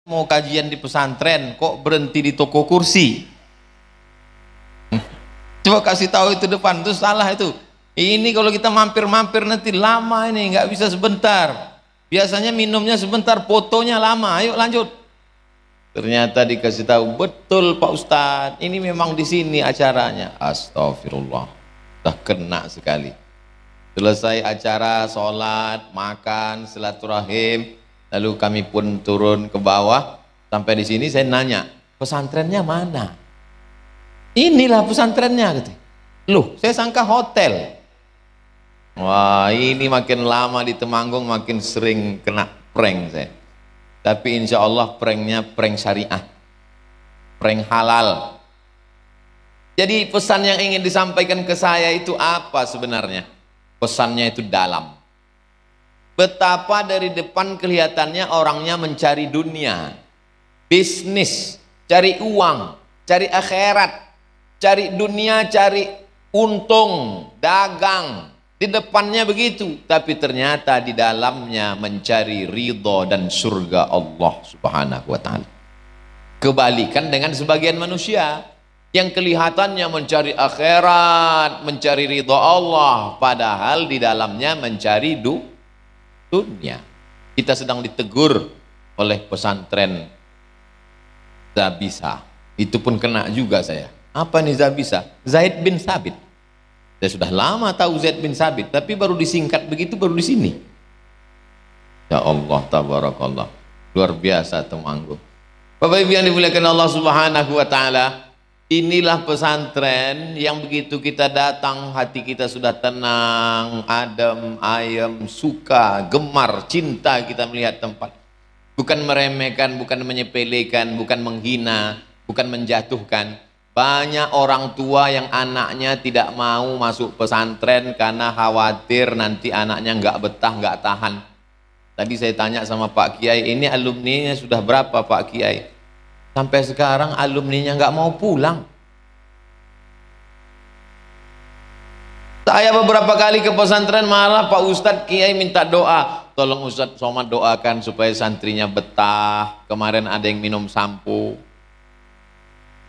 mau kajian di pesantren kok berhenti di toko kursi? Coba kasih tahu itu depan, itu salah itu. Ini kalau kita mampir-mampir nanti lama, ini nggak bisa sebentar. Biasanya minumnya sebentar, fotonya lama. Ayo lanjut. Ternyata dikasih tahu, betul Pak Ustadz, ini memang di sini acaranya. Astagfirullah, udah kena sekali. Selesai acara, sholat, makan, silaturahim, lalu kami pun turun ke bawah. Sampai di sini saya nanya, pesantrennya mana? Inilah pesantrennya, gitu. Loh, saya sangka hotel. Wah, ini makin lama di Temanggung makin sering kena prank saya. Tapi insya Allah pranknya prank syariah, prank halal. Jadi pesan yang ingin disampaikan ke saya itu apa sebenarnya? Pesannya itu dalam. Betapa dari depan kelihatannya orangnya mencari dunia, bisnis, cari uang, cari akhirat, cari dunia, cari untung, dagang. Di depannya begitu, tapi ternyata di dalamnya mencari ridho dan surga Allah Subhanahu wa ta'ala. Kebalikan dengan sebagian manusia yang kelihatannya mencari akhirat, mencari ridho Allah, padahal di dalamnya mencari dunia. Kita sedang ditegur oleh pesantren Zabisa. Itu pun kena juga saya. Apa nih Zabisa? Zaid bin Sabit. Saya sudah lama tahu Zaid bin Sabit, tapi baru disingkat begitu, baru di sini. Ya Allah, tabarakallah, luar biasa Temanggung. Bapak Ibu yang dimuliakan Allah Subhanahu wa ta'ala, inilah pesantren yang begitu kita datang hati kita sudah tenang, adem, ayem, suka, gemar, cinta kita melihat tempat. Bukan meremehkan, bukan menyepelekan, bukan menghina, bukan menjatuhkan. Banyak orang tua yang anaknya tidak mau masuk pesantren karena khawatir nanti anaknya nggak betah, nggak tahan. Tadi saya tanya sama Pak Kiai, ini alumninya sudah berapa Pak Kiai? Sampai sekarang alumninya nggak mau pulang. Saya beberapa kali ke pesantren malah Pak Ustadz Kiai minta doa. Tolong Ustadz Somad doakan supaya santrinya betah. Kemarin ada yang minum sampo,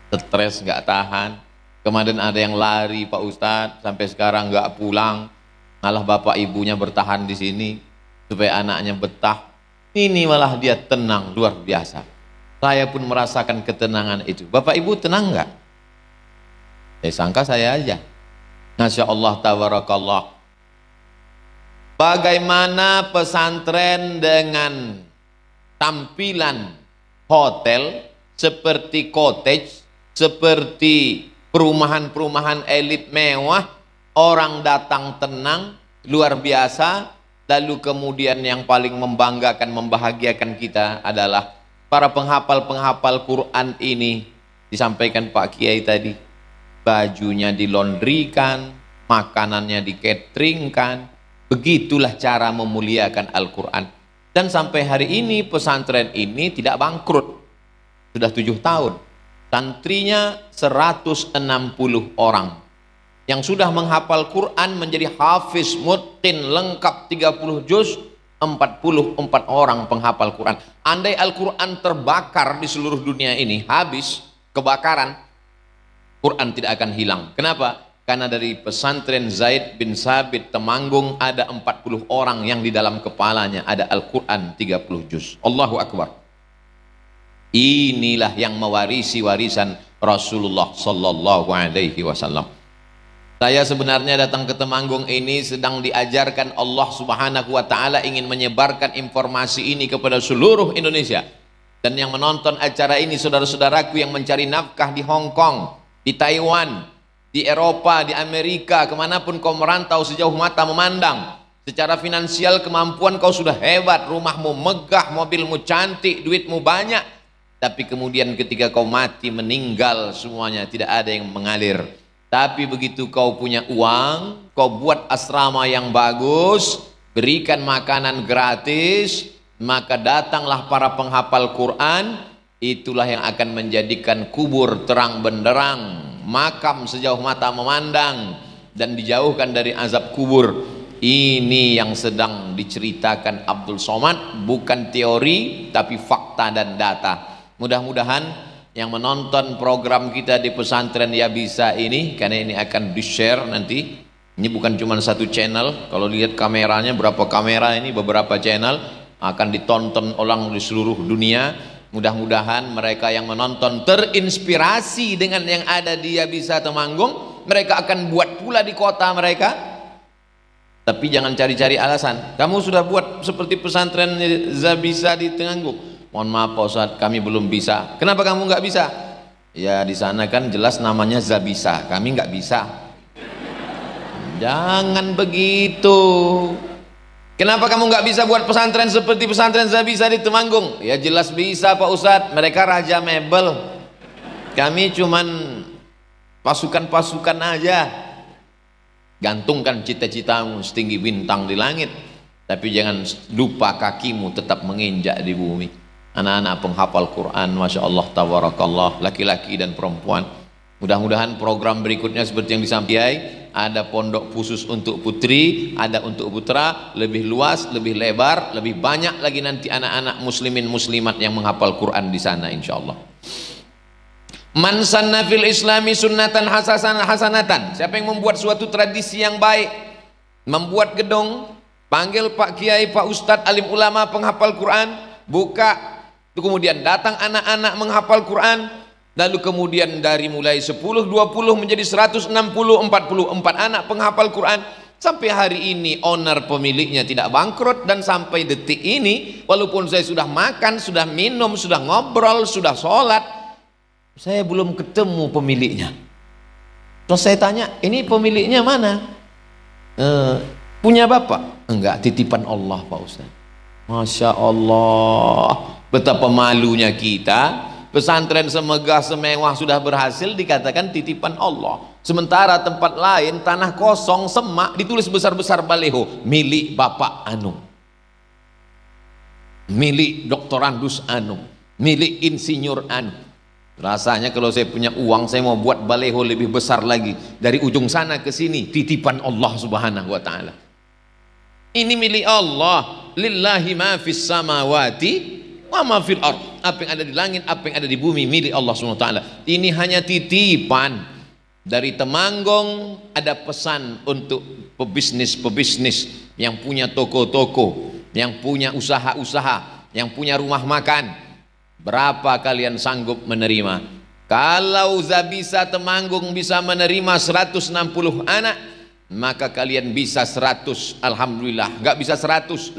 stres nggak tahan. Kemarin ada yang lari Pak Ustadz sampai sekarang nggak pulang. Malah bapak ibunya bertahan di sini supaya anaknya betah. Ini malah dia tenang luar biasa. Saya pun merasakan ketenangan itu. Bapak ibu tenang nggak? Saya sangka saya aja. Masya Allah, tabarakallah. Bagaimana pesantren dengan tampilan hotel seperti cottage, seperti perumahan-perumahan elit mewah, orang datang tenang, luar biasa. Lalu kemudian yang paling membanggakan, membahagiakan kita adalah para penghafal-penghafal Quran ini. Disampaikan Pak Kiai tadi, bajunya dilondrikan, makanannya diketeringkan. Begitulah cara memuliakan Al-Quran. Dan sampai hari ini pesantren ini tidak bangkrut. Sudah 7 tahun. Santrinya 160 orang yang sudah menghafal Quran menjadi hafiz mutqin lengkap 30 juz, 44 orang penghafal Quran. Andai Al-Quran terbakar di seluruh dunia ini, habis kebakaran, Quran tidak akan hilang. Kenapa? Karena dari pesantren Zaid bin Sabit Temanggung ada 40 orang yang di dalam kepalanya ada Al-Quran 30 juz. Allahu Akbar. Inilah yang mewarisi warisan Rasulullah Sallallahu Alaihi Wasallam. Saya sebenarnya datang ke Temanggung ini sedang diajarkan Allah Subhanahu Wa Taala, ingin menyebarkan informasi ini kepada seluruh Indonesia. Dan yang menonton acara ini saudara-saudaraku yang mencari nafkah di Hong Kong, di Taiwan, di Eropa, di Amerika, kemanapun kau merantau sejauh mata memandang. Secara finansial kemampuan kau sudah hebat, rumahmu megah, mobilmu cantik, duitmu banyak. Tapi kemudian ketika kau mati, meninggal, semuanya tidak ada yang mengalir. Tapi begitu kau punya uang, kau buat asrama yang bagus, berikan makanan gratis, maka datanglah para penghafal Quran. Itulah yang akan menjadikan kubur terang benderang, makam sejauh mata memandang, dan dijauhkan dari azab kubur. Ini yang sedang diceritakan Abdul Somad, bukan teori tapi fakta dan data. Mudah-mudahan yang menonton program kita di pesantren Ya Bisa ini, karena ini akan di-share nanti, ini bukan cuma satu channel, kalau lihat kameranya berapa kamera ini, beberapa channel, akan ditonton orang di seluruh dunia. Mudah-mudahan mereka yang menonton terinspirasi dengan yang ada di Ya Bisa Temanggung, mereka akan buat pula di kota mereka. Tapi jangan cari-cari alasan, kamu sudah buat seperti pesantren Zabisa di Temanggung. Mohon maaf Pak Ustadz, kami belum bisa. Kenapa kamu nggak bisa? Ya di sana kan jelas namanya Zabisa, kami nggak bisa. Jangan begitu. Kenapa kamu nggak bisa buat pesantren seperti pesantren Zabisa di Temanggung? Ya jelas bisa Pak Ustadz, mereka raja mebel, kami cuman pasukan-pasukan aja. Gantungkan cita-citamu setinggi bintang di langit, tapi jangan lupa kakimu tetap menginjak di bumi. Anak-anak penghafal Quran, Masya Allah, tabarakallah, laki-laki dan perempuan. Mudah-mudahan program berikutnya seperti yang disampaikan, ada pondok khusus untuk putri, ada untuk putra, lebih luas, lebih lebar, lebih banyak lagi nanti anak-anak muslimin muslimat yang menghafal Quran di sana insyaallah. Man sanna fil islami sunnatan hasanatan, siapa yang membuat suatu tradisi yang baik, membuat gedung, panggil Pak Kiai, Pak Ustadz, alim ulama, penghafal Quran, buka, kemudian datang anak-anak menghafal Quran, lalu kemudian dari mulai 10, 20 menjadi 160, 44 anak penghafal Quran. Sampai hari ini owner pemiliknya tidak bangkrut, dan sampai detik ini walaupun saya sudah makan, sudah minum, sudah ngobrol, sudah sholat, saya belum ketemu pemiliknya. Terus saya tanya, ini pemiliknya mana? Punya bapak? Enggak, titipan Allah Pak Ustaz. Masya Allah, betapa malunya kita. Pesantren semegah semewah sudah berhasil dikatakan titipan Allah, sementara tempat lain tanah kosong semak ditulis besar-besar baleho, milik Bapak Anu, milik Dr. Andus Anu, milik Insinyur Anu. Rasanya kalau saya punya uang, saya mau buat baleho lebih besar lagi, dari ujung sana ke sini, titipan Allah subhanahu wa ta'ala. Ini milik Allah, lillahi ma fis samawati wa ma fil ard. Apa yang ada di langit, apa yang ada di bumi, milik Allah subhanahu wa ta'ala. Ini hanya titipan. Dari Temanggung ada pesan untuk pebisnis-pebisnis yang punya toko-toko, yang punya usaha-usaha, yang punya rumah makan. Berapa kalian sanggup menerima? Kalau Zabisa Temanggung bisa menerima 160 anak, maka kalian bisa 100, alhamdulillah. Gak bisa 150,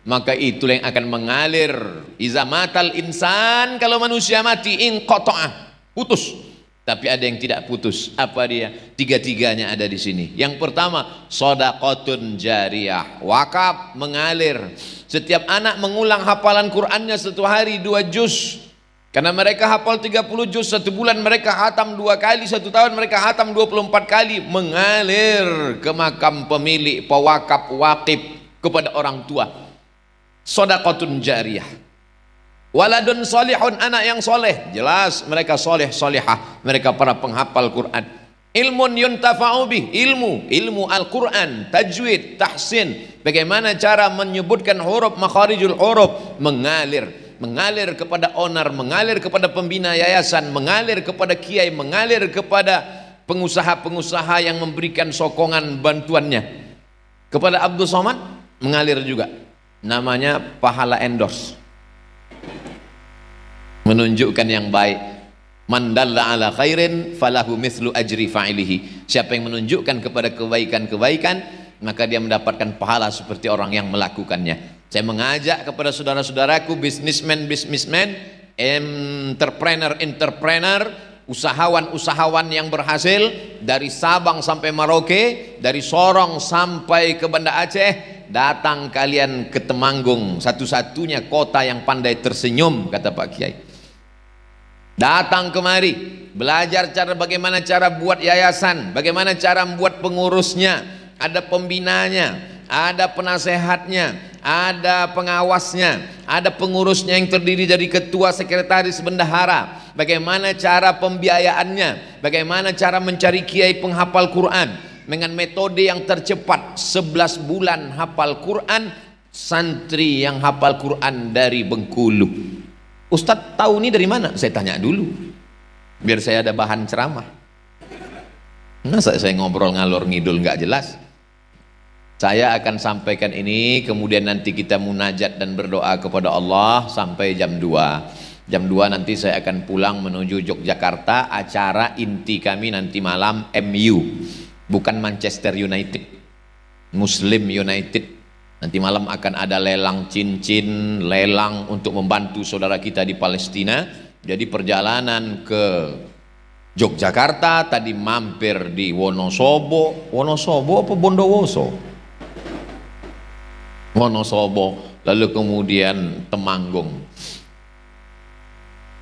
maka itulah yang akan mengalir. Iza matal insan, kalau manusia mati, inqata'ah, putus. Tapi ada yang tidak putus. Apa dia? Tiga-tiganya ada di sini. Yang pertama, shadaqatun jariyah, wakaf, mengalir. Setiap anak mengulang hafalan Qur'annya satu hari 2 juz. Karena mereka hafal 30 juz, satu bulan mereka hatam 2 kali, satu tahun mereka hatam 24 kali. Mengalir ke makam pemilik, pewakaf, wakif, kepada orang tua. Shadaqatun jariyah. Waladun solihun, anak yang soleh, jelas mereka soleh solehah, mereka para penghafal Quran. Ilmun yuntafa'u bih, ilmu Al-Quran, tajwid, tahsin, bagaimana cara menyebutkan huruf, makharijul huruf, mengalir kepada owner, mengalir kepada pembina yayasan, mengalir kepada kiai, mengalir kepada pengusaha-pengusaha yang memberikan sokongan bantuannya. Kepada Abdul Somad mengalir juga, namanya pahala endorse, menunjukkan yang baik. Man dalla ala khairin falahu mithlu ajri fa'ilihi. Siapa yang menunjukkan kepada kebaikan-kebaikan, maka dia mendapatkan pahala seperti orang yang melakukannya. Saya mengajak kepada saudara-saudaraku, bisnismen, entrepreneur, usahawan yang berhasil, dari Sabang sampai Merauke, dari Sorong sampai ke Banda Aceh, datang kalian ke Temanggung, satu-satunya kota yang pandai tersenyum, kata Pak Kiai. Datang kemari, belajar bagaimana cara buat yayasan, bagaimana cara membuat pengurusnya, ada pembinanya, ada penasehatnya, ada pengawasnya, ada pengurusnya yang terdiri dari ketua, sekretaris, bendahara, bagaimana cara pembiayaannya, bagaimana cara mencari kiai penghafal Quran, dengan metode yang tercepat, 11 bulan hafal Quran. Santri yang hafal Quran dari Bengkulu. Ustadz tahu ini dari mana? Saya tanya dulu biar saya ada bahan ceramah. Masa saya ngobrol ngalor ngidul nggak jelas? Saya akan sampaikan ini, kemudian nanti kita munajat dan berdoa kepada Allah sampai jam 2. Jam 2 nanti saya akan pulang menuju Yogyakarta. Acara inti kami nanti malam MU, bukan Manchester United, Muslim United. Nanti malam akan ada lelang cincin, lelang untuk membantu saudara kita di Palestina. Jadi perjalanan ke Yogyakarta, tadi mampir di Wonosobo. Wonosobo apa Bondowoso? Wonosobo, lalu kemudian Temanggung.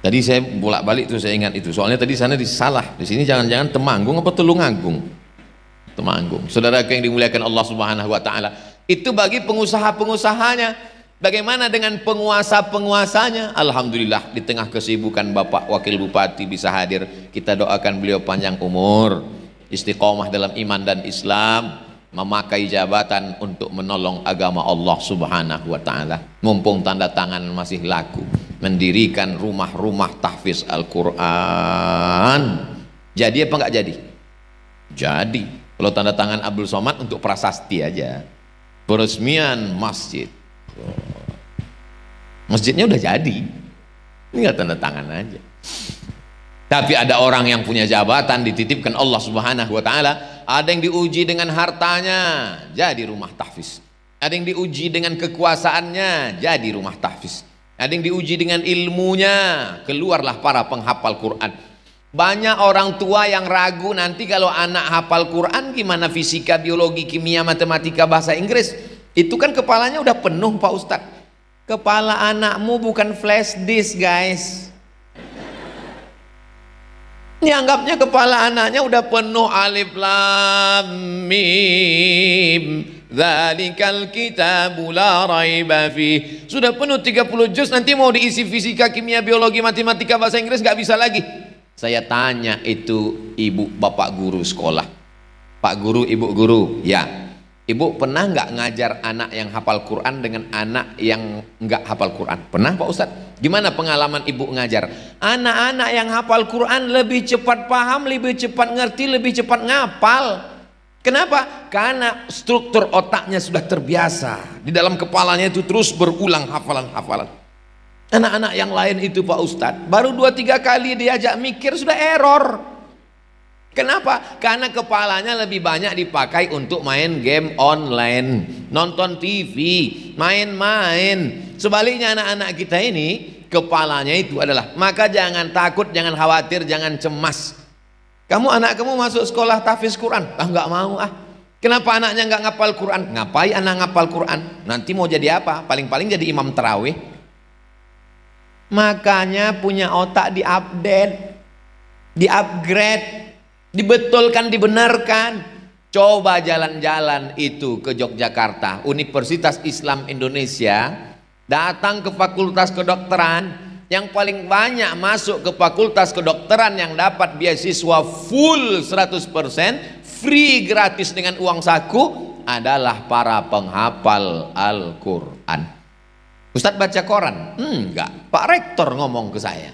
Tadi saya bolak-balik tuh, saya ingat itu. Soalnya tadi sana disalah, di sini jangan-jangan Temanggung apa Tulungagung? Temanggung. Saudara yang dimuliakan Allah Subhanahu wa taala, itu bagi pengusaha-pengusahanya. Bagaimana dengan penguasa-penguasanya? Alhamdulillah, di tengah kesibukan Bapak Wakil Bupati bisa hadir. Kita doakan beliau panjang umur, istiqomah dalam iman dan Islam, memakai jabatan untuk menolong agama Allah Subhanahu wa taala. Mumpung tanda tangan masih laku, mendirikan rumah-rumah tahfiz Al-Qur'an. Jadi apa enggak jadi? Jadi. Kalau tanda tangan Abdul Somad untuk prasasti aja. Peresmian masjid. Masjidnya udah jadi. Tinggal tanda tangan aja. Tapi ada orang yang punya jabatan dititipkan Allah Subhanahu wa taala, ada yang diuji dengan hartanya, jadi rumah tahfiz. Ada yang diuji dengan kekuasaannya, jadi rumah tahfiz. Ada yang diuji dengan ilmunya, keluarlah para penghafal Quran. Banyak orang tua yang ragu nanti kalau anak hafal Quran gimana fisika, biologi, kimia, matematika, bahasa Inggris. Itu kan kepalanya udah penuh Pak Ustadz. Kepala anakmu bukan flash disk guys. Dianggapnya kepala anaknya udah penuh alif lam mim dzalikal kitabu la raiba fi. Sudah penuh 30 juz, nanti mau diisi fisika, kimia, biologi, matematika, bahasa Inggris nggak bisa lagi. Saya tanya itu ibu bapak guru sekolah. Pak guru, ibu guru, ya. Ibu pernah nggak ngajar anak yang hafal Quran dengan anak yang nggak hafal Quran? Pernah Pak Ustadz? Gimana pengalaman ibu ngajar? Anak-anak yang hafal Quran lebih cepat paham, lebih cepat ngerti, lebih cepat ngapal. Kenapa? Karena struktur otaknya sudah terbiasa. Di dalam kepalanya itu terus berulang hafalan-hafalan. Anak-anak yang lain itu Pak Ustadz, baru 2-3 kali diajak mikir sudah error. Kenapa? Karena kepalanya lebih banyak dipakai untuk main game online, nonton TV, main-main. Sebaliknya anak-anak kita ini kepalanya itu adalah, maka jangan takut, jangan khawatir, jangan cemas. Anak kamu masuk sekolah tahfiz Quran? Nggak mau ah. Kenapa anaknya nggak ngapal Quran? Ngapain anak ngapal Quran? Nanti mau jadi apa? Paling-paling jadi imam tarawih. Makanya punya otak diupdate, diupgrade, dibetulkan, dibenarkan. Coba jalan-jalan itu ke Yogyakarta, Universitas Islam Indonesia, datang ke Fakultas Kedokteran. Yang paling banyak masuk ke Fakultas Kedokteran yang dapat beasiswa full 100%, free, gratis dengan uang saku, adalah para penghafal Al-Quran. Ustadz baca koran? Enggak, Pak Rektor ngomong ke saya,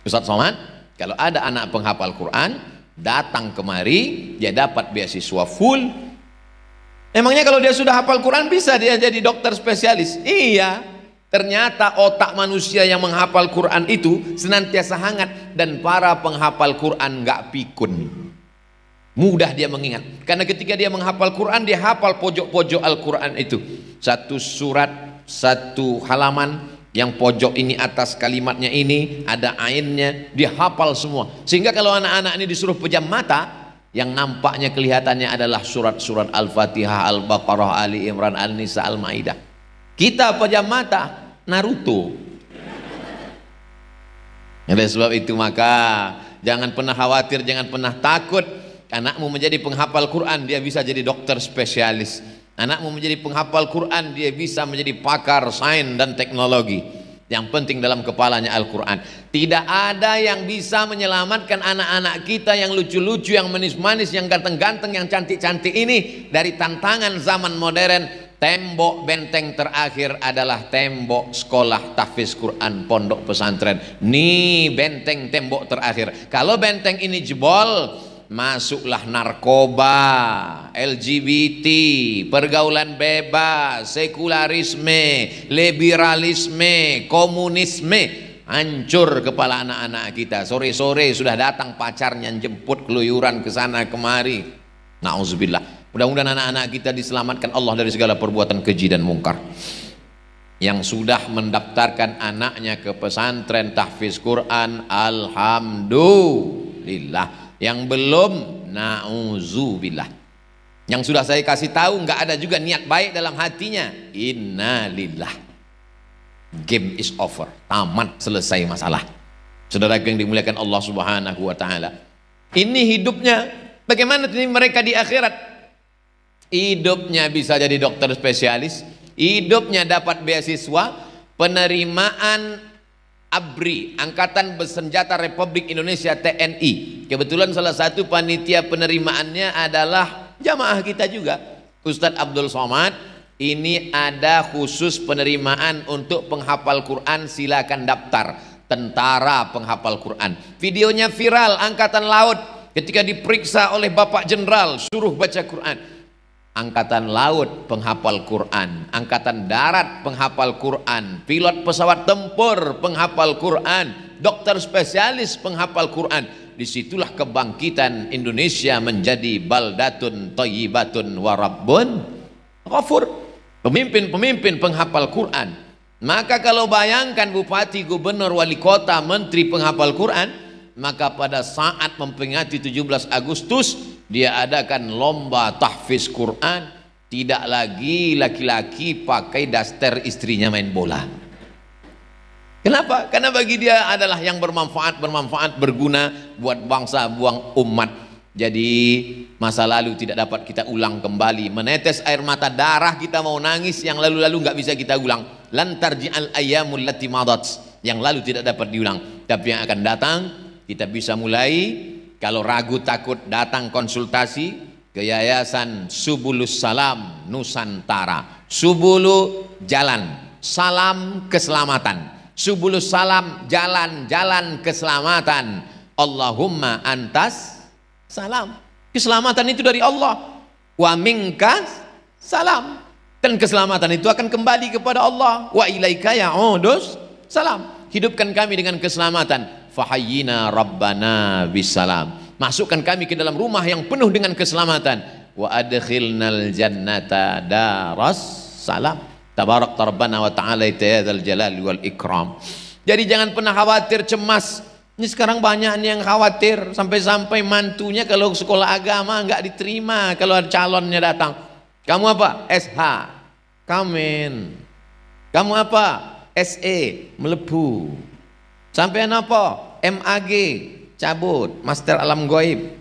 Ustadz Somad, kalau ada anak penghafal Quran datang kemari, dia dapat beasiswa full. Emangnya kalau dia sudah hafal Quran bisa dia jadi dokter spesialis? Iya, ternyata otak manusia yang menghafal Quran itu senantiasa hangat, dan para penghafal Quran nggak pikun, mudah dia mengingat. Karena ketika dia menghafal Quran, dia hafal pojok-pojok Al-Quran itu, satu surat, satu halaman, yang pojok ini atas kalimatnya ini ada ainnya, dia hafal semua. Sehingga kalau anak-anak ini disuruh pejam mata, yang nampaknya kelihatannya adalah surat-surat Al-Fatihah, Al-Baqarah, Ali Imran, Al-Nisa, Al-Maidah. Kita pejam mata Naruto. Oleh sebab itu maka jangan pernah khawatir, jangan pernah takut. Anakmu menjadi penghafal Quran, dia bisa jadi dokter spesialis. Anakmu menjadi penghafal Quran, dia bisa menjadi pakar sains dan teknologi. Yang penting dalam kepalanya Al-Quran. Tidak ada yang bisa menyelamatkan anak-anak kita yang lucu-lucu, yang manis-manis, yang ganteng-ganteng, yang cantik-cantik ini dari tantangan zaman modern. Tembok benteng terakhir adalah tembok sekolah tahfiz Quran pondok pesantren. Nih benteng tembok terakhir. Kalau benteng ini jebol, masuklah narkoba, LGBT, pergaulan bebas, sekularisme, liberalisme, komunisme. Hancur kepala anak-anak kita. Sore-sore sudah datang pacarnya jemput keluyuran ke sana kemari. Nauzubillah. Mudah-mudahan anak-anak kita diselamatkan Allah dari segala perbuatan keji dan mungkar. Yang sudah mendaftarkan anaknya ke pesantren tahfiz Quran, alhamdulillah. Yang belum, na'udzubillah. Yang sudah saya kasih tahu nggak ada juga niat baik dalam hatinya, innalillah. Game is over, tamat, selesai masalah. Saudara yang dimuliakan Allah Subhanahu wa taala. Ini hidupnya bagaimana ini mereka di akhirat? Hidupnya bisa jadi dokter spesialis, hidupnya dapat beasiswa, penerimaan ABRI, Angkatan Bersenjata Republik Indonesia TNI. Kebetulan salah satu panitia penerimaannya adalah jamaah kita juga, Ustadz Abdul Somad. Ini ada khusus penerimaan untuk penghafal Quran, silakan daftar. Tentara penghafal Quran. Videonya viral, Angkatan Laut ketika diperiksa oleh Bapak Jenderal suruh baca Quran. Angkatan Laut penghafal Quran, Angkatan Darat penghafal Quran, pilot pesawat tempur penghafal Quran, dokter spesialis penghafal Quran. Disitulah kebangkitan Indonesia menjadi baldatun thayyibatun wa rabbun ghafur. Pemimpin-pemimpin penghafal Quran. Maka kalau bayangkan bupati, gubernur, wali kota, menteri penghafal Quran, maka pada saat memperingati 17 Agustus dia adakan lomba tahfiz Quran. Tidak lagi laki-laki pakai daster istrinya main bola. Kenapa? Karena bagi dia adalah yang bermanfaat, berguna buat bangsa, buang umat. Jadi masa lalu tidak dapat kita ulang kembali. Menetes air mata darah kita mau nangis, yang lalu-lalu nggak bisa kita ulang. Lan tarji'al ayyamul lati madat, yang lalu tidak dapat diulang. Tapi yang akan datang kita bisa mulai. Kalau ragu takut, datang konsultasi ke Yayasan Subulus Salam Nusantara. Subulu jalan, salam keselamatan. Subulus Salam, jalan-jalan keselamatan. Allahumma antas salam. Keselamatan itu dari Allah. Wa minkas salam. Dan keselamatan itu akan kembali kepada Allah. Wa ilaika ya'udus salam. Hidupkan kami dengan keselamatan. Fahayyina rabbana bisalam. Masukkan kami ke dalam rumah yang penuh dengan keselamatan. Wa adkhilnal jannata daras salam. Tabarak rabbana wa ta'ala yadzal jalali wal ikram. Jadi jangan pernah khawatir, cemas. Ini sekarang banyak yang khawatir, sampai-sampai mantunya kalau sekolah agama nggak diterima kalau ada calonnya datang. Kamu apa? SH, kamen. Kamu apa? SE, melebu. Sampai apa? MAG, cabut, master alam goib.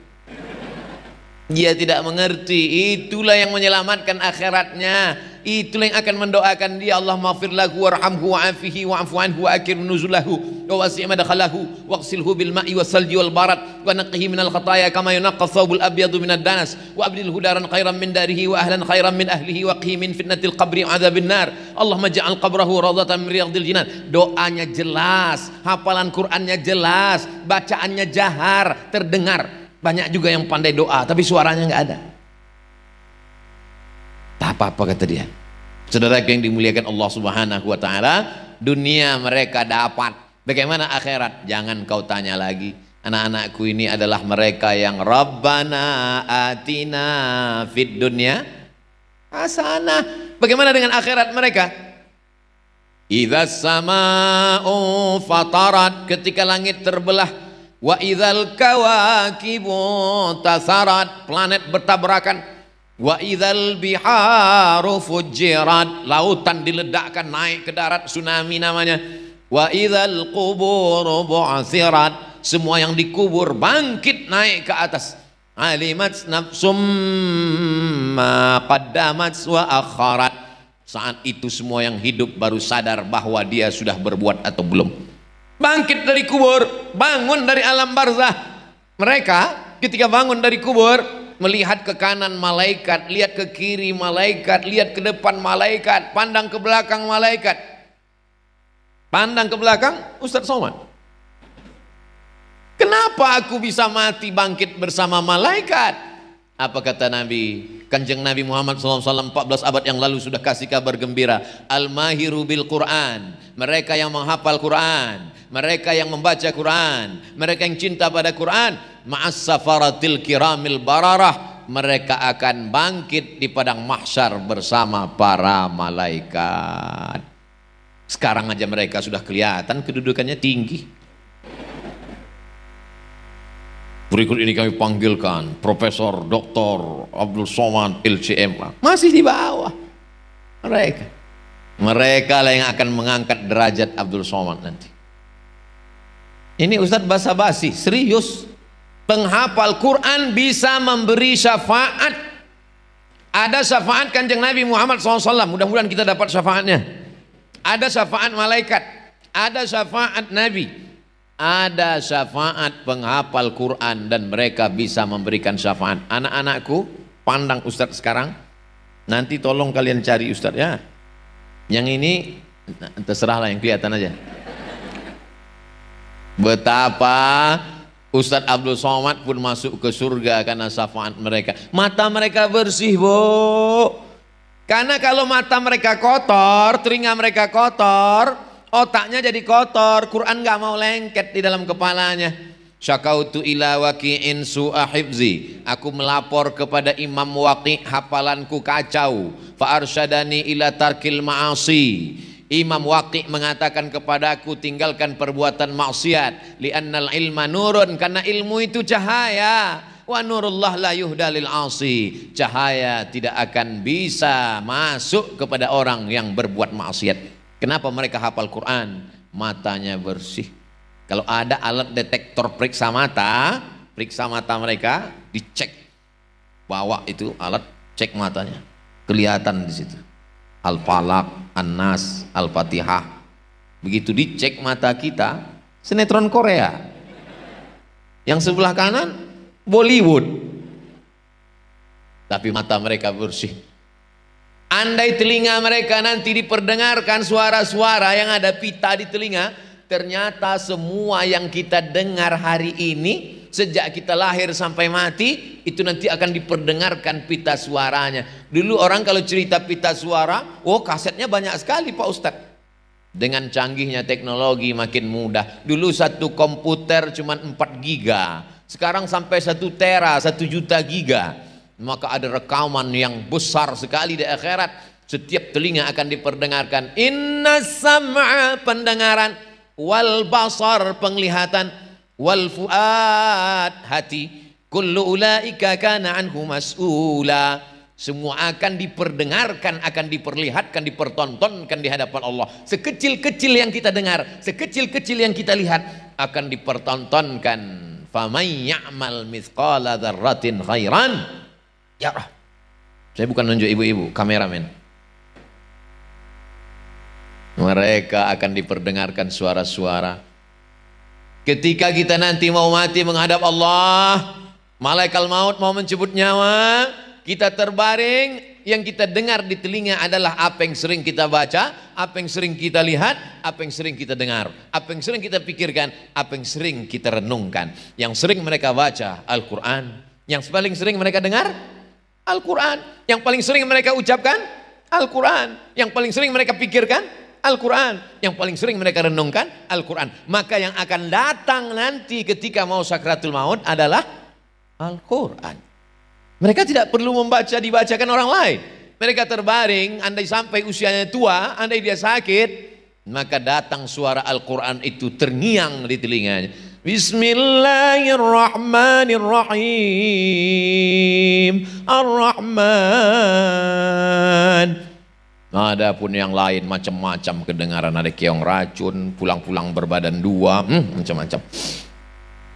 Dia tidak mengerti. Itulah yang menyelamatkan akhiratnya. Itulah yang akan mendoakan dia. Allah maghfir lahu warhamhu wa'afihi wa'afu anhu wa akir nuzulahu wa wasi' madkhalahu waghsilhu bil ma'i wassalji wal barat wa naqqihi minal khataaya kama yunqqa thawbul abyadu minad danas wa abdilhu daran khairan min darihi wa ahlan khairan min ahlihi wa qhi min fitnatil qabri wa adzabin nar. Allahumma ja'al qabrahu rawdatan min riyadil jinan. Doanya jelas, hafalan Qur'annya jelas, bacaannya jahar, terdengar. Banyak juga yang pandai doa tapi suaranya nggak ada. Tak apa-apa kata dia. Saudara yang dimuliakan Allah Subhanahu wa taala, dunia mereka dapat. Bagaimana akhirat? Jangan kau tanya lagi. Anak-anakku ini adalah mereka yang Rabbana atina fid dunya hasanah. Bagaimana dengan akhirat mereka? Idzas samaa'u fatarat, ketika langit terbelah. Wa idzal kawakibu tasarat, planet bertabrakan. Wa idzal biharu fujirat, lautan diledakkan naik ke darat, tsunami namanya. Wa idzal quburu bu'sirat, semua yang dikubur bangkit naik ke atas. Alimat nafsum ma qaddamat wa akharat, Saat itu semua yang hidup baru sadar bahwa dia sudah berbuat atau belum. Bangkit dari kubur, bangun dari alam barzah. Mereka ketika bangun dari kubur, melihat ke kanan malaikat, lihat ke kiri malaikat, lihat ke depan malaikat, pandang ke belakang malaikat. Pandang ke belakang, Ustaz Somad, kenapa aku bisa mati bangkit bersama malaikat? Apa kata Nabi? Kanjeng Nabi Muhammad SAW 14 abad yang lalu sudah kasih kabar gembira. Al-mahiru bil Quran, mereka yang menghafal Quran, mereka yang membaca Quran, mereka yang cinta pada Quran, ma'as safaratil kiramil bararah, mereka akan bangkit di padang mahsyar bersama para malaikat. Sekarang aja mereka sudah kelihatan kedudukannya tinggi. Berikut ini kami panggilkan Profesor Dr. Abdul Somad LCMA. Masih di bawah mereka. Mereka lah yang akan mengangkat derajat Abdul Somad nanti. Ini Ustadz basa-basi, serius. Penghafal Quran bisa memberi syafaat. Ada syafaat Kanjeng Nabi Muhammad SAW. Mudah-mudahan kita dapat syafaatnya. Ada syafaat malaikat, ada syafaat Nabi, ada syafaat penghafal Quran, dan mereka bisa memberikan syafaat. Anak-anakku, pandang Ustadz sekarang. Nanti tolong kalian cari Ustadz ya. Yang ini terserahlah, yang kelihatan aja. Betapa Ustadz Abdul Somad pun masuk ke surga karena syafaat mereka. Mata mereka bersih, Bu. Karena kalau mata mereka kotor, telinga mereka kotor, otaknya jadi kotor, Quran gak mau lengket di dalam kepalanya. Syakautu ila waqi'in su'a hifzi, aku melapor kepada Imam Waqi', hafalanku kacau. Fa arsyadani ila tarkil ma'asi, Imam Waqi' mengatakan kepadaku tinggalkan perbuatan maksiat. Li'annal ilma nurun, karena ilmu itu cahaya. Wa nurullah la yuhda lil asi, cahaya tidak akan bisa masuk kepada orang yang berbuat maksiat. Kenapa mereka hafal Quran? Matanya bersih. Kalau ada alat detektor periksa mata mereka dicek, bawa itu alat cek matanya, kelihatan di situ. Al-Falaq, An-Nas, Al-Fatihah. Begitu dicek mata kita, sinetron Korea. Yang sebelah kanan Bollywood. Tapi mata mereka bersih. Andai telinga mereka nanti diperdengarkan suara-suara yang ada pita di telinga, ternyata semua yang kita dengar hari ini sejak kita lahir sampai mati itu nanti akan diperdengarkan pita suaranya. Dulu orang kalau cerita pita suara, oh kasetnya banyak sekali Pak Ustadz. Dengan canggihnya teknologi makin mudah. Dulu satu komputer cuma 4 giga, sekarang sampai 1 tera, 1 juta giga. Maka ada rekaman yang besar sekali di akhirat. Setiap telinga akan diperdengarkan. Inna sam'a, pendengaran, wal basar, penglihatan, wal fuad, hati, kullu ulaika kana anhu mas'ula, semua akan diperdengarkan, akan diperlihatkan, dipertontonkan di hadapan Allah. Sekecil-kecil yang kita dengar, sekecil-kecil yang kita lihat akan dipertontonkan. Faman ya'mal mithqala dzarratin khairan yarah. Saya bukan nunjuk ibu-ibu, kameramen. Mereka akan diperdengarkan suara-suara. Ketika kita nanti mau mati menghadap Allah, malaikat maut mau mencabut nyawa, kita terbaring, yang kita dengar di telinga adalah apa yang sering kita baca, apa yang sering kita lihat, apa yang sering kita dengar, apa yang sering kita pikirkan, apa yang sering kita renungkan. Yang sering mereka baca Al-Quran, yang paling sering mereka dengar Al-Quran, yang paling sering mereka ucapkan Al-Quran, yang paling sering mereka pikirkan Al-Quran, yang paling sering mereka renungkan Al-Quran. Maka yang akan datang nanti ketika mau sakratul maut adalah Al-Quran. Mereka tidak perlu dibacakan orang lain. Mereka terbaring, andai sampai usianya tua, andai dia sakit, maka datang suara Al-Quran itu terngiang di telinganya. Bismillahirrahmanirrahim. Ar-Rahman. Adapun yang lain macam-macam kedengaran, ada keong racun, pulang-pulang berbadan 2, macam-macam.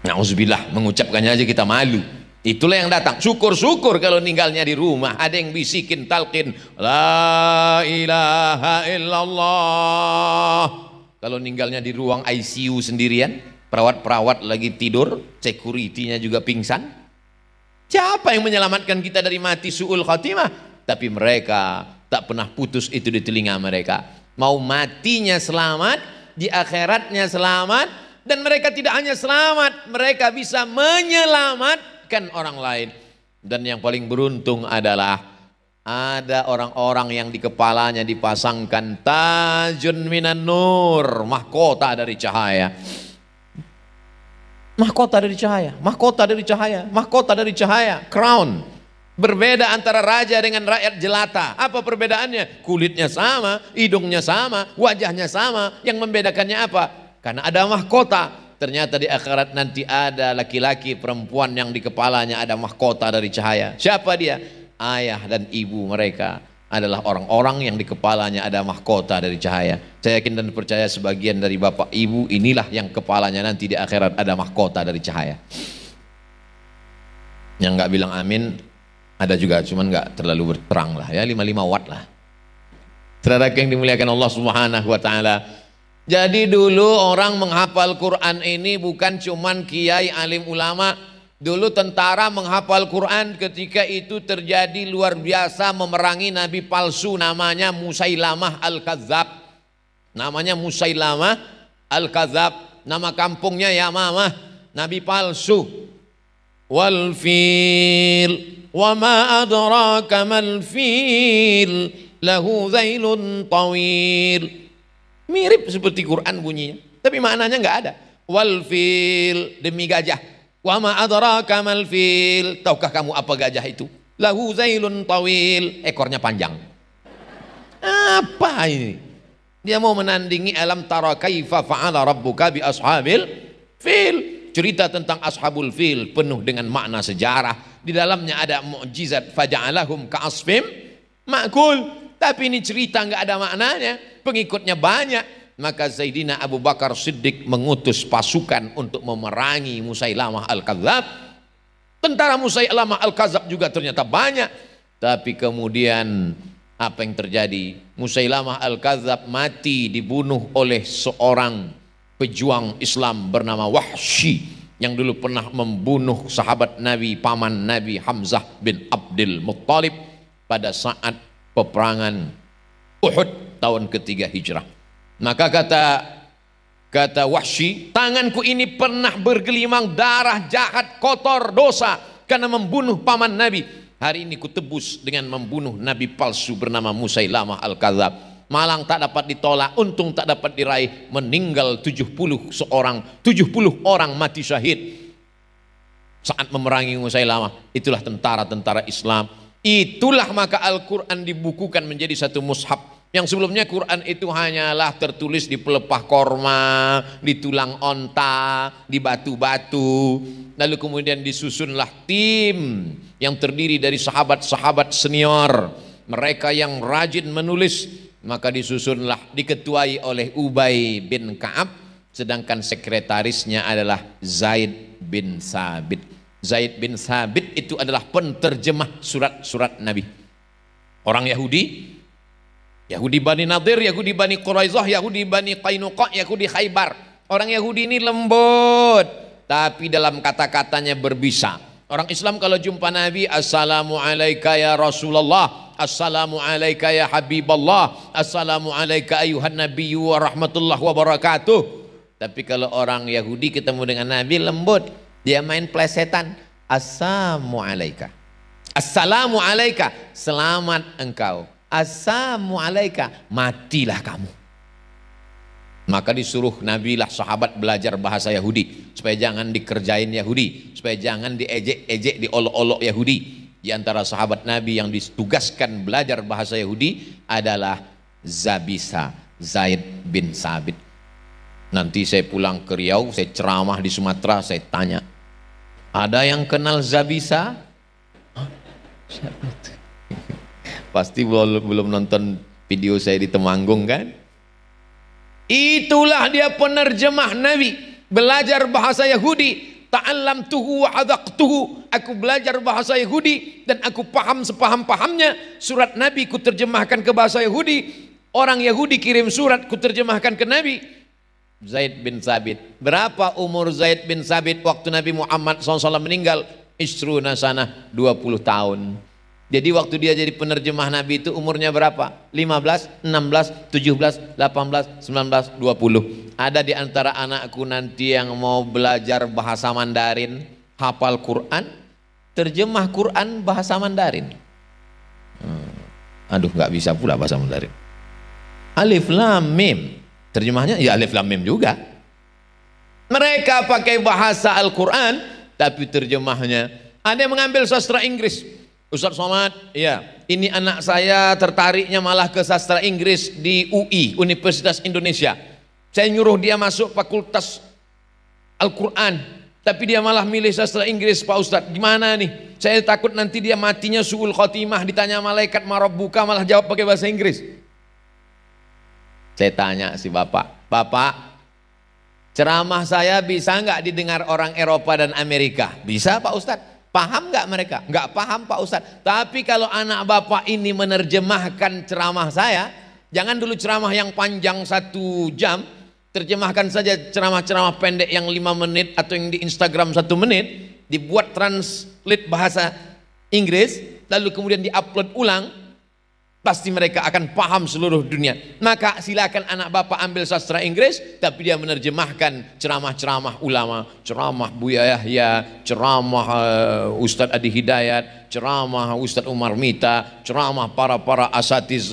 Nauzubillah, mengucapkannya aja kita malu. Itulah yang datang. Syukur-syukur kalau ninggalnya di rumah. Ada yang bisikin talqin, la ilaha illallah. Kalau ninggalnya di ruang ICU sendirian, perawat-perawat lagi tidur, security-nya juga pingsan. Siapa yang menyelamatkan kita dari mati su'ul khatimah? Tapi mereka tak pernah putus itu di telinga mereka. Mau matinya selamat, di akhiratnya selamat, dan mereka tidak hanya selamat, mereka bisa menyelamatkan orang lain. Dan yang paling beruntung adalah ada orang-orang yang di kepalanya dipasangkan tajun minan nur, mahkota dari cahaya. Mahkota dari cahaya, mahkota dari cahaya, mahkota dari cahaya, crown. Berbeda antara raja dengan rakyat jelata. Apa perbedaannya? Kulitnya sama, hidungnya sama, wajahnya sama. Yang membedakannya apa? Karena ada mahkota. Ternyata di akhirat nanti ada laki-laki perempuan yang di kepalanya ada mahkota dari cahaya. Siapa dia? Ayah dan ibu mereka adalah orang-orang yang di kepalanya ada mahkota dari cahaya. Saya yakin dan percaya sebagian dari bapak ibu inilah yang kepalanya nanti di akhirat ada mahkota dari cahaya. Yang nggak bilang amin ada juga, cuman nggak terlalu berterang lah ya, 55 watt lah. Saudara yang dimuliakan Allah Subhanahu wa taala. Jadi dulu orang menghafal Quran ini bukan cuman kiai alim ulama. Dulu tentara menghafal Quran ketika itu terjadi luar biasa, memerangi nabi palsu namanya Musailamah Al-Kadzab. Namanya Musailamah Al-Kadzab, nama kampungnya Yamamah, nabi palsu. Wal fil wa ma adraka mal fil lahu zailun tawil. Mirip seperti Quran bunyinya, tapi maknanya nggak ada. Wal fil, demi gajah. Wa ma adraka mal fil, tahukah kamu apa gajah itu? Lahu zailun tawil, ekornya panjang. Apa ini? Dia mau menandingi alam tara kaifa fa'ala rabbuka bi ashabil fil. Cerita tentang ashabul fil penuh dengan makna sejarah. Di dalamnya ada mukjizat, faja'alahum ka'asfim ma'kul. Tapi ini cerita nggak ada maknanya, pengikutnya banyak. Maka Sayyidina Abu Bakar Siddiq mengutus pasukan untuk memerangi Musailamah Al-Kadzab. Tentara Musailamah Al-Kadzab juga ternyata banyak. Tapi kemudian apa yang terjadi? Musailamah Al-Kadzab mati dibunuh oleh seorang pejuang Islam bernama Wahsy, yang dulu pernah membunuh sahabat Nabi, paman Nabi Hamzah bin Abdul Muttalib pada saat peperangan Uhud tahun ketiga hijrah. Maka kata Wahsy, tanganku ini pernah bergelimang darah, jahat, kotor, dosa karena membunuh paman Nabi. Hari ini kutebus dengan membunuh nabi palsu bernama Musailamah Al-Kadzab. Malang tak dapat ditolak, untung tak dapat diraih, meninggal 70 orang mati syahid saat memerangi Musailamah. Itulah tentara-tentara Islam. Itulah maka Al-Quran dibukukan menjadi satu mushaf. Yang sebelumnya Quran itu hanyalah tertulis di pelepah korma, di tulang onta, di batu-batu. Lalu kemudian disusunlah tim yang terdiri dari sahabat-sahabat senior, mereka yang rajin menulis. Maka disusunlah, diketuai oleh Ubay bin Ka'ab, sedangkan sekretarisnya adalah Zaid bin Sabit. Zaid bin Sabit itu adalah penterjemah surat-surat Nabi. Orang Yahudi, Yahudi Bani Nadir, Yahudi Bani Quraizah, Yahudi Bani Qainuqa, Yahudi Khaybar. Orang Yahudi ini lembut, tapi dalam kata-katanya berbisa. Orang Islam kalau jumpa Nabi, assalamu alaika ya Rasulullah, assalamu alaika ya Habiballah, assalamu alaika ayuhan nabiyyu wa rahmatullahi wa barakatuh. Tapi kalau orang Yahudi ketemu dengan Nabi lembut, dia main plesetan, assalamu alaika, assalamu alaika, selamat engkau, assalamu alaika, matilah kamu. Maka disuruh Nabi lah sahabat belajar bahasa Yahudi supaya jangan dikerjain Yahudi, supaya jangan diejek-ejek, diolok-olok Yahudi. Di antara sahabat Nabi yang ditugaskan belajar bahasa Yahudi adalah Zabisa, Zaid bin Sabit. Nanti saya pulang ke Riau, saya ceramah di Sumatera, saya tanya, ada yang kenal Zabisa? Hah? Siapa itu? Pasti belum nonton video saya di Temanggung kan? Itulah dia penerjemah Nabi, belajar bahasa Yahudi. Ta'allamtuhu wa adaqtuhu, aku belajar bahasa Yahudi dan aku paham sepaham-pahamnya. Surat Nabi ku terjemahkan ke bahasa Yahudi. Orang Yahudi kirim surat ku terjemahkan ke Nabi. Zaid bin Sabit. Berapa umur Zaid bin Sabit waktu Nabi Muhammad SAW meninggal? Isruna sana, 20 tahun. Jadi waktu dia jadi penerjemah Nabi itu umurnya berapa? 15, 16, 17, 18, 19, 20. Ada di antara anakku nanti yang mau belajar bahasa Mandarin, hafal Quran, terjemah Quran bahasa Mandarin. Aduh, nggak bisa pula bahasa Mandarin. Alif Lam Mim, terjemahnya ya Alif Lam Mim juga. Mereka pakai bahasa Al-Quran, tapi terjemahnya ada yang mengambil sastra Inggris. Ustaz Somad, ya, ini anak saya tertariknya malah ke sastra Inggris di UI, Universitas Indonesia. Saya nyuruh dia masuk fakultas Al-Quran, tapi dia malah milih sastra Inggris, Pak Ustadz. Gimana nih? Saya takut nanti dia matinya su'ul khotimah, ditanya malaikat marabbuka malah jawab pakai bahasa Inggris. Saya tanya si bapak, Bapak, ceramah saya bisa nggak didengar orang Eropa dan Amerika? Bisa Pak Ustadz. Paham nggak mereka? Nggak paham Pak Ustadz. Tapi kalau anak bapak ini menerjemahkan ceramah saya, jangan dulu ceramah yang panjang 1 jam, terjemahkan saja ceramah-ceramah pendek yang 5 menit atau yang di Instagram 1 menit, dibuat translate bahasa Inggris, lalu kemudian diupload ulang, pasti mereka akan paham seluruh dunia. Maka silakan anak bapak ambil sastra Inggris, tapi dia menerjemahkan ceramah-ceramah ulama, ceramah Buya Yahya, ceramah Ustadz Adi Hidayat, ceramah Ustadz Umar Mita, ceramah para asatiz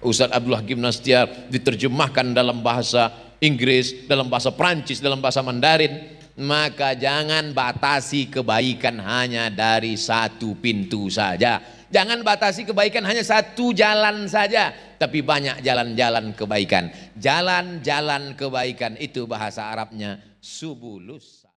Ustadz Abdullah Gimnastiar, diterjemahkan dalam bahasa Inggris, dalam bahasa Prancis, dalam bahasa Mandarin. Maka jangan batasi kebaikan hanya dari 1 pintu saja. Jangan batasi kebaikan hanya 1 jalan saja, tapi banyak jalan-jalan kebaikan. Jalan-jalan kebaikan itu bahasa Arabnya subulus.